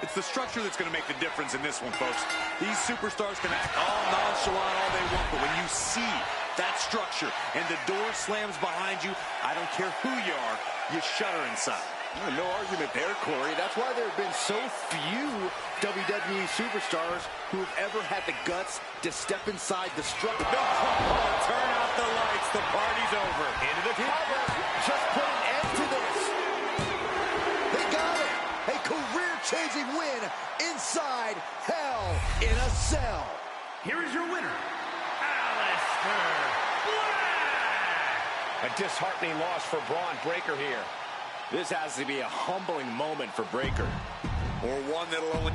It's the structure that's going to make the difference in this one, folks. These superstars can act all nonchalant all they want, but when you see that structure and the door slams behind you, I don't care who you are, you shudder inside. No argument there, Corey. That's why there have been so few WWE superstars who have ever had the guts to step inside the structure. Turn out the lights. The party's over. Into the cover. Just put an end to this. They got it. A career-changing win inside Hell in a Cell. Here is your winner, Aleister Black. A disheartening loss for Braun Breaker here. This has to be a humbling moment for Breaker. Or one that'll only...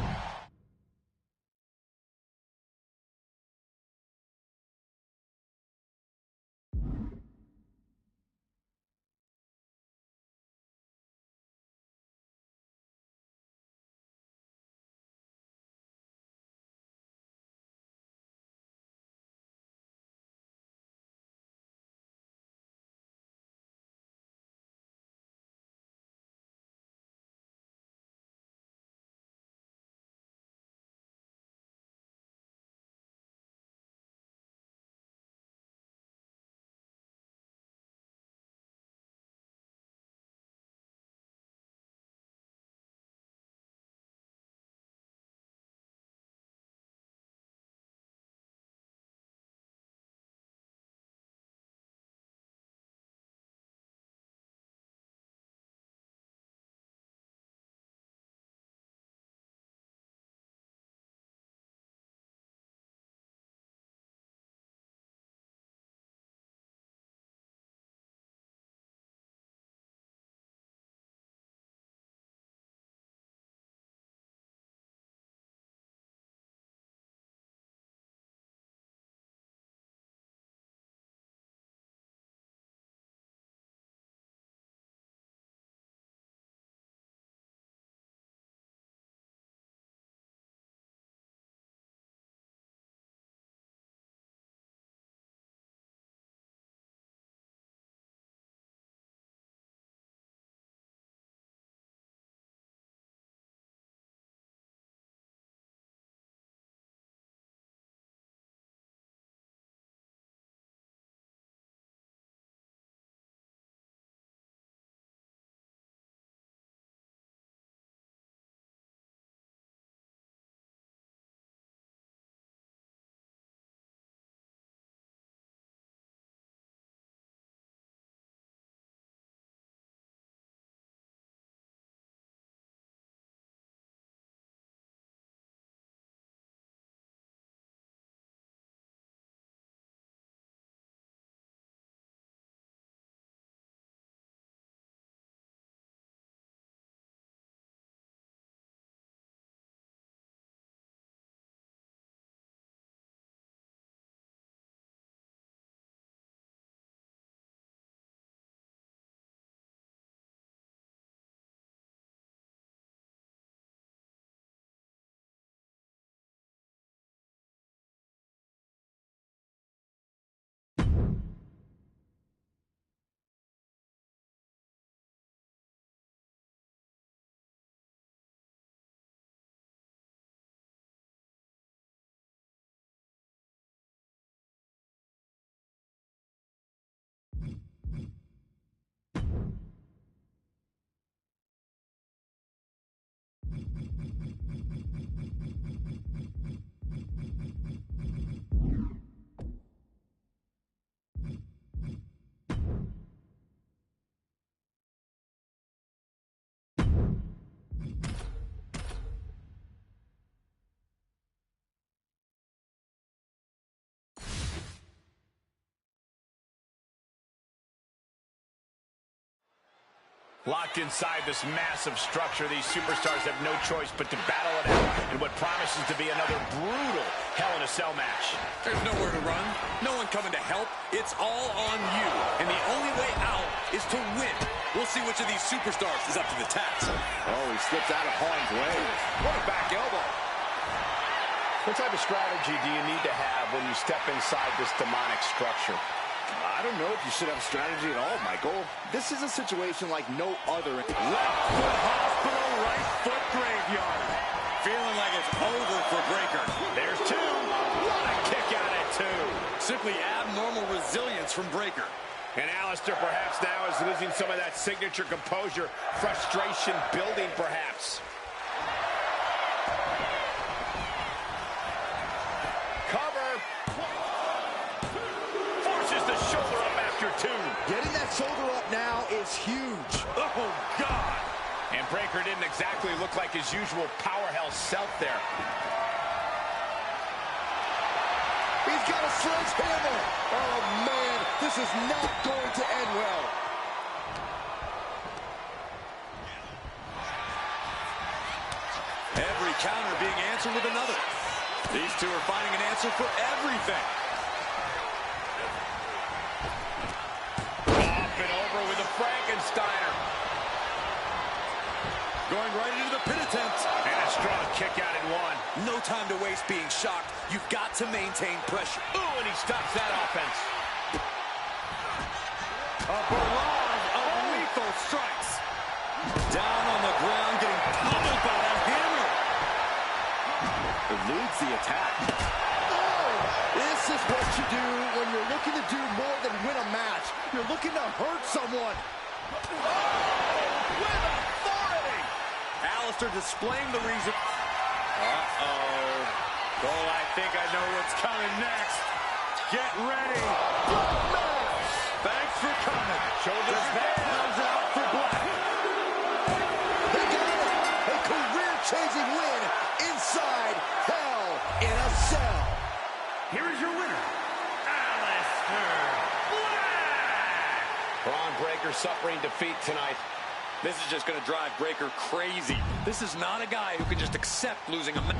Locked inside this massive structure, these superstars have no choice but to battle it out in what promises to be another brutal Hell in a Cell match. There's nowhere to run, no one coming to help. It's all on you, and the only way out is to win. We'll see which of these superstars is up to the task. Oh, he slipped out of harm's way. What a back elbow. What type of strategy do you need to have when you step inside this demonic structure? I don't know if you should have strategy at all, Michael. This is a situation like no other. Left foot hospital, right foot graveyard. Feeling like it's over for Breaker. There's two. What a kick out at two. Simply abnormal resilience from Breaker. And Alistair perhaps now is losing some of that signature composure. Frustration building perhaps. Cover. Forces the shoulder up after two. Getting that shoulder up now is huge. Oh, God. And Breaker didn't exactly look like his usual powerhouse self there. He's got a sledgehammer. Oh, man, this is not going to end well. Every counter being answered with another. These two are finding an answer for everything. Up and over with a Frankensteiner. Going right into the pin attempt. And a strong kick out at one. No time to waste being shocked. You've got to maintain pressure. Ooh, and he stops that offense. A barrage of lethal strikes. Down on the ground, getting pummeled by that hammer. Eludes the attack. Oh, this is what you do when you're looking to do more than win a match. You're looking to hurt someone. With authority. Alistair displaying the reason. Uh-oh. Oh, I think I know what's coming next. Get ready. Thanks for coming. Shoulders hands out for Black. They got it. A career-changing win inside Hell in a Cell. Here is your winner, Alistair Black. Braun Breaker suffering defeat tonight. This is just going to drive Breaker crazy. This is not a guy who can just accept losing a match.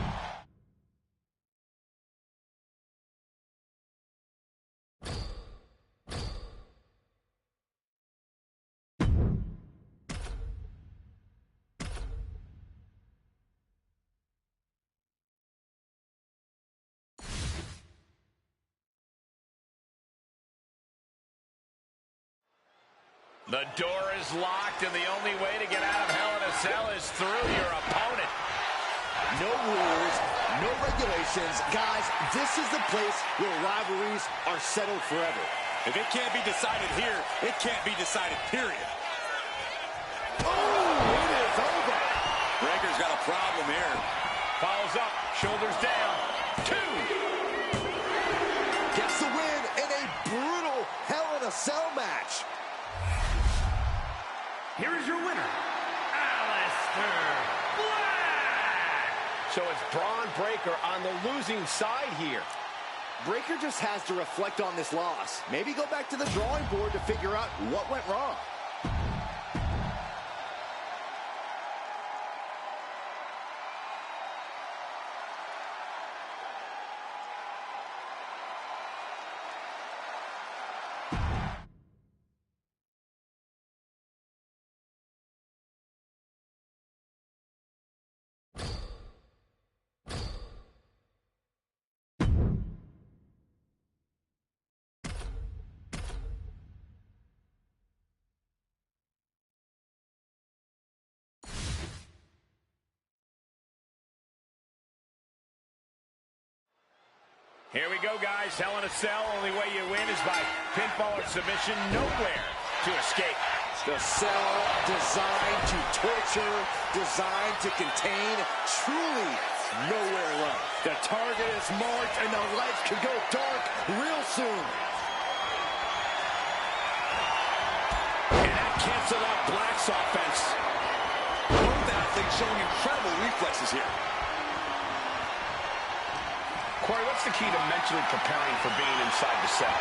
The door is locked, and the only way to get out of Hell in a Cell is through your opponent. No rules, no regulations. Guys, this is the place where rivalries are settled forever. If it can't be decided here, it can't be decided, period. Oh, it is over. Breaker's got a problem here. Follows up, shoulders down. Two. Gets the win in a brutal Hell in a Cell match. Here is your winner, Alistair Black. So it's Braun Breaker on the losing side here. Breaker just has to reflect on this loss. Maybe go back to the drawing board to figure out what went wrong. Here we go, guys. Hell in a Cell. Only way you win is by pinfall or submission. Nowhere to escape. The cell designed to torture, designed to contain, truly nowhere left. The target is marked and the lights could go dark real soon. And that canceled out Black's offense. Both athletes showing incredible reflexes here. Corey, what's the key to mentally preparing for being inside the cell?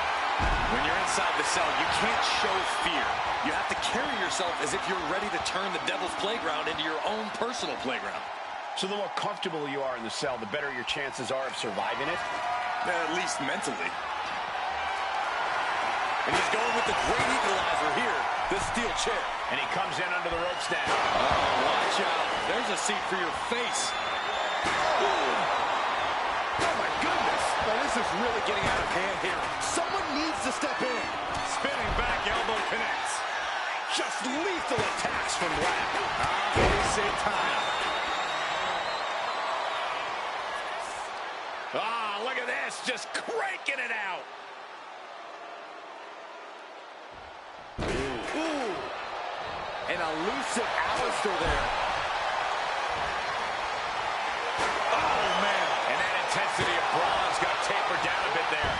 When you're inside the cell, you can't show fear. You have to carry yourself as if you're ready to turn the devil's playground into your own personal playground. So the more comfortable you are in the cell, the better your chances are of surviving it? At least mentally. And he's going with the great equalizer here, the steel chair. And he comes in under the ropes now. Oh, watch out. There's a seat for your face. Oh my goodness! Now this is really getting out of hand here. Someone needs to step in. Spinning back elbow connects. Just lethal attacks from Black. They say time. Ah, look at this, just cranking it out. Ooh. An elusive Alistair there. Oh, man. And that intensity of bronze got tapered down a bit there.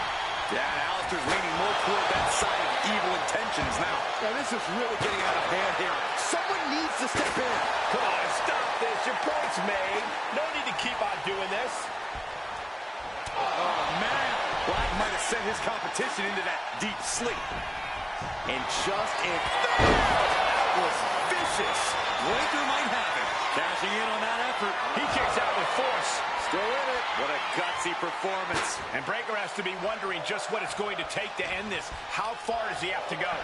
Yeah, and Alistair's leaning more toward that side of evil intentions now. Now this is really getting out of hand here. Someone needs to step in. Come on, stop this. Your point's made. No need to keep on doing this. Oh, man. Black might have sent his competition into that deep sleep. And just in that was vicious. Breaker might have it. Cashing in on that effort. He kicks out with force. Still in it. What a gutsy performance. And Breaker has to be wondering just what it's going to take to end this. How far does he have to go?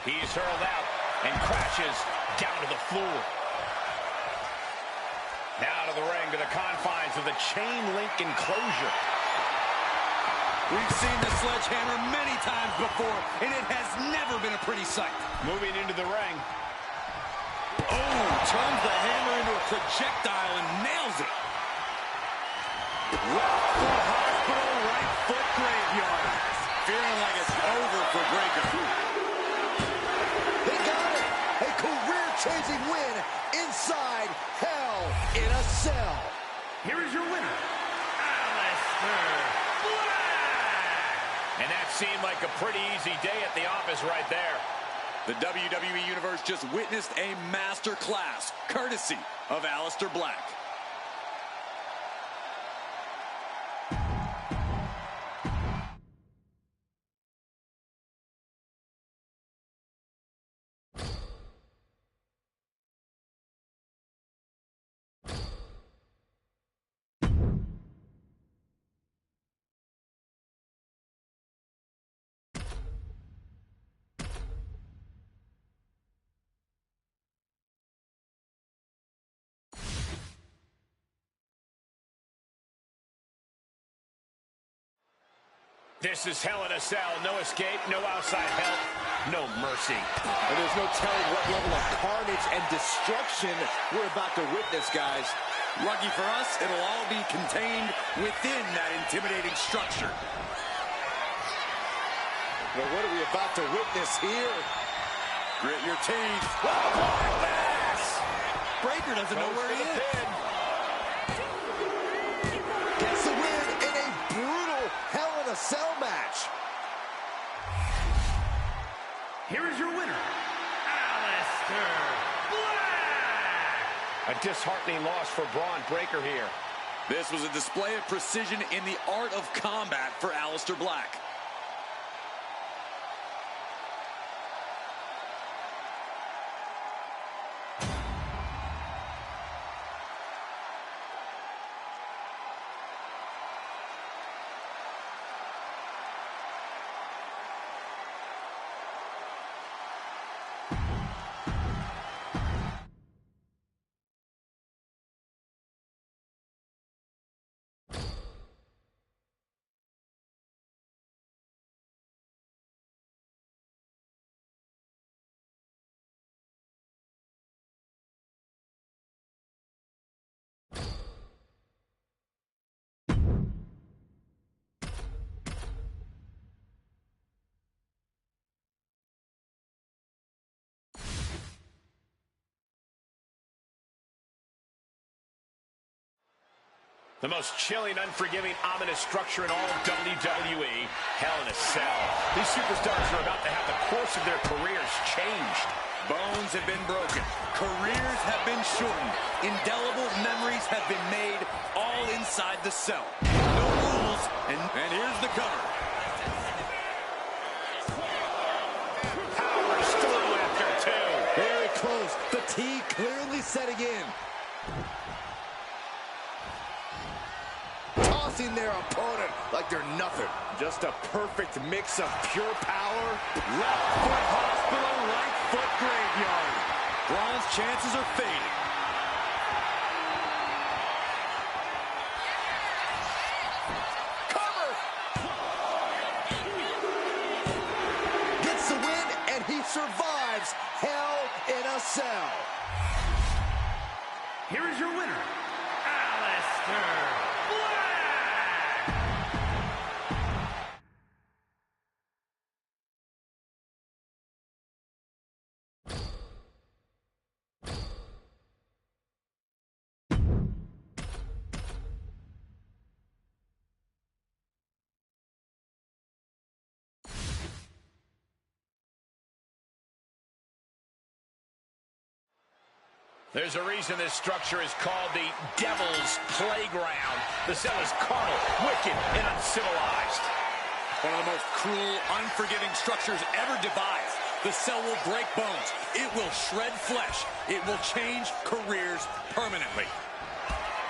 He's hurled out and crashes down to the floor. Now to the ring, to the confines of the chain link enclosure. We've seen the sledgehammer many times before, and it has never been a pretty sight. Moving into the ring. Oh, turns the hammer into a projectile and nails it. Left foot hospital, right foot graveyard. Feeling like it's over for Breaker. They got it. A career-changing win inside Hell in a Cell. Here is your winner, Alistair Black. And that seemed like a pretty easy day at the office right there. The WWE Universe just witnessed a master class, courtesy of Alistair Black. This is Hell in a Cell. No escape, no outside help, no mercy. And there's no telling what level of carnage and destruction we're about to witness, guys. Lucky for us, it'll all be contained within that intimidating structure. Well, what are we about to witness here? Grit your teeth. Breaker doesn't know where he is. Gets the win in a brutal Hell in a Cell match. Here is your winner, Alistair Black. A disheartening loss for Braun Breaker here. This was a display of precision in the art of combat for Alistair Black. The most chilling, unforgiving, ominous structure in all of WWE, Hell in a Cell. These superstars are about to have the course of their careers changed. Bones have been broken. Careers have been shortened. Indelible memories have been made, all inside the cell. No rules, and here's the cover. Power through after two. Very close. Fatigue clearly setting in. Tossing their opponent like they're nothing. Just a perfect mix of pure power. Left foot hospital, right foot graveyard. Braun's chances are fading. Cover! Gets the win, and he survives Hell in a Cell. Here is your winner, Alistair. There's a reason this structure is called the Devil's Playground. The cell is carnal, wicked, and uncivilized. One of the most cruel, unforgiving structures ever devised. The cell will break bones. It will shred flesh. It will change careers permanently.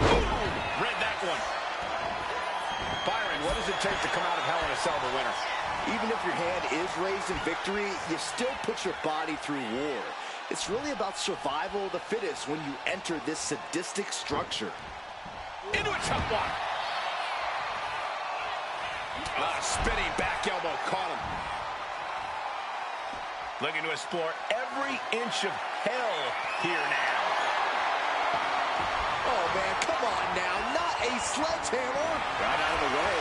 Ooh, read that one. Byron, what does it take to come out of Hell in a Cell the winner? Even if your hand is raised in victory, you still put your body through war. It's really about survival of the fittest when you enter this sadistic structure. Into a chop block. Spinning back elbow caught him. Looking to explore every inch of hell here now. Oh, man, come on now. Not a sledgehammer. Got out of the way.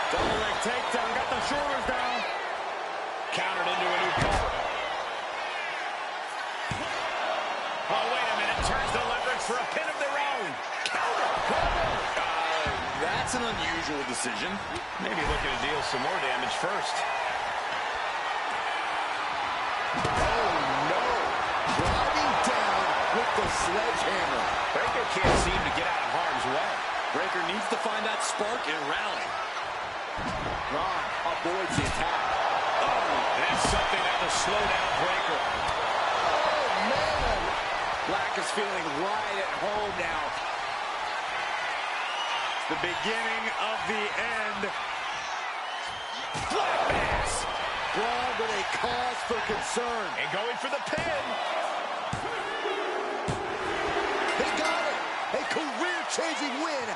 Double leg takedown. Got the shoulders down. Countered into a new cover. Oh, wait a minute. Turns the leverage for a pin of their own. Counter. That's an unusual decision. Maybe looking to deal some more damage first. Oh, no. Driving down with the sledgehammer. Breaker can't seem to get out of harm's way. Breaker needs to find that spark and rally. Braun avoids the attack. That's something that will slow down Breaker. Oh, man. Black is feeling right at home now. The beginning of the end. Black Mass. Braun with a cause for concern. And going for the pin. He got it. A career-changing win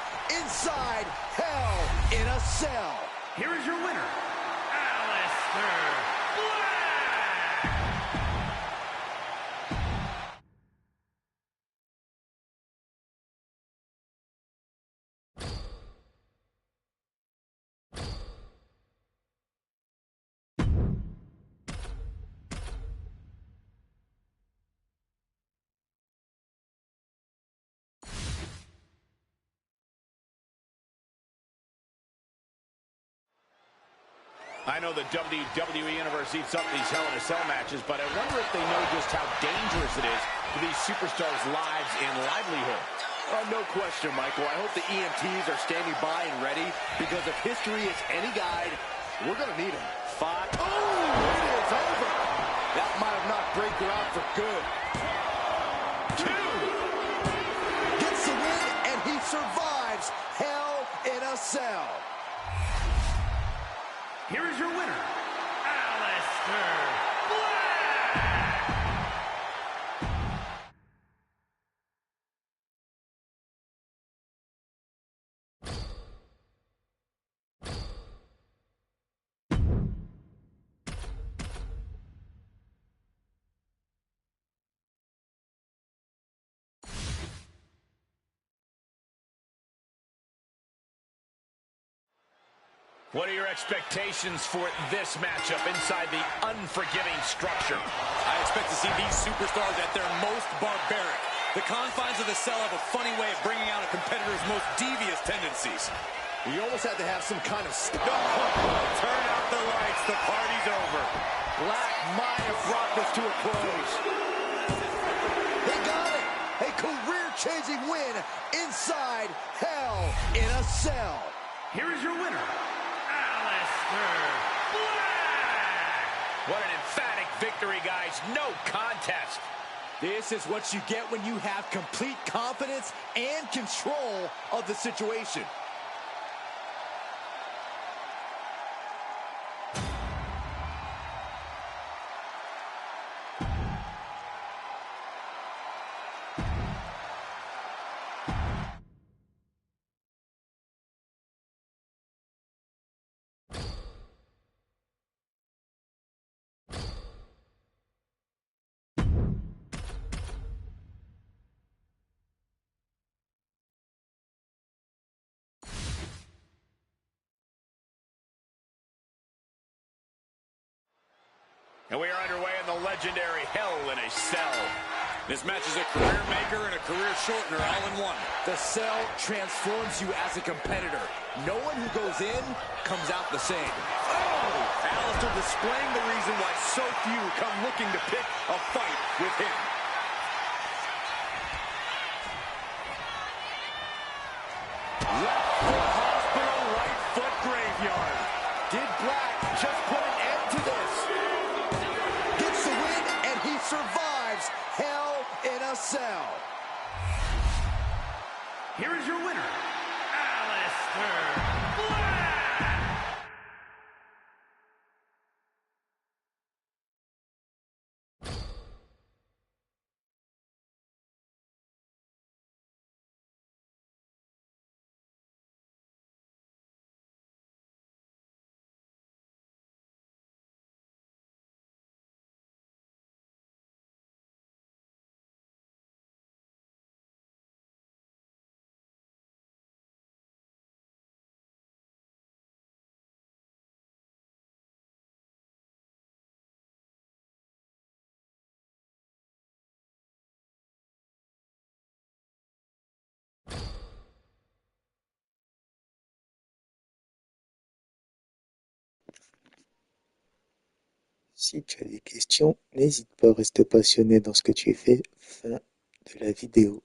inside Hell in a Cell. Here is your winner, Alistair Black. I know the WWE Universe eats up these Hell in a Cell matches, but I wonder if they know just how dangerous it is for these superstars' lives and livelihood. No question, Michael. I hope the EMTs are standing by and ready, because if history is any guide, we're going to need them. 5. Oh, it is over. That might have knocked Breaker out for good. 2. Gets the win, and he survives Hell in a Cell. Here is your winner, Alistair Black. What are your expectations for this matchup inside the unforgiving structure? I expect to see these superstars at their most barbaric. The confines of the cell have a funny way of bringing out a competitor's most devious tendencies. You almost have to have some kind of... Turn out the lights. The party's over. Black might have brought this to a close. They got it. A career-changing win inside Hell in a Cell. Here is your winner, Aleister Black. What an emphatic victory, guys. No contest. This is what you get when you have complete confidence and control of the situation. And we are underway in the legendary Hell in a Cell. This match is a career maker and a career shortener all in one. The Cell transforms you as a competitor. No one who goes in comes out the same. Oh! Aleister displaying the reason why so few come looking to pick a fight with him. Left foot hospital, right foot graveyard. Did Black just put an end to this? Gets the win, and he survives Hell in a Cell. Here is your winner, Aleister Black. Si tu as des questions, n'hésite pas à rester passionné dans ce que tu fais. Fin de la vidéo.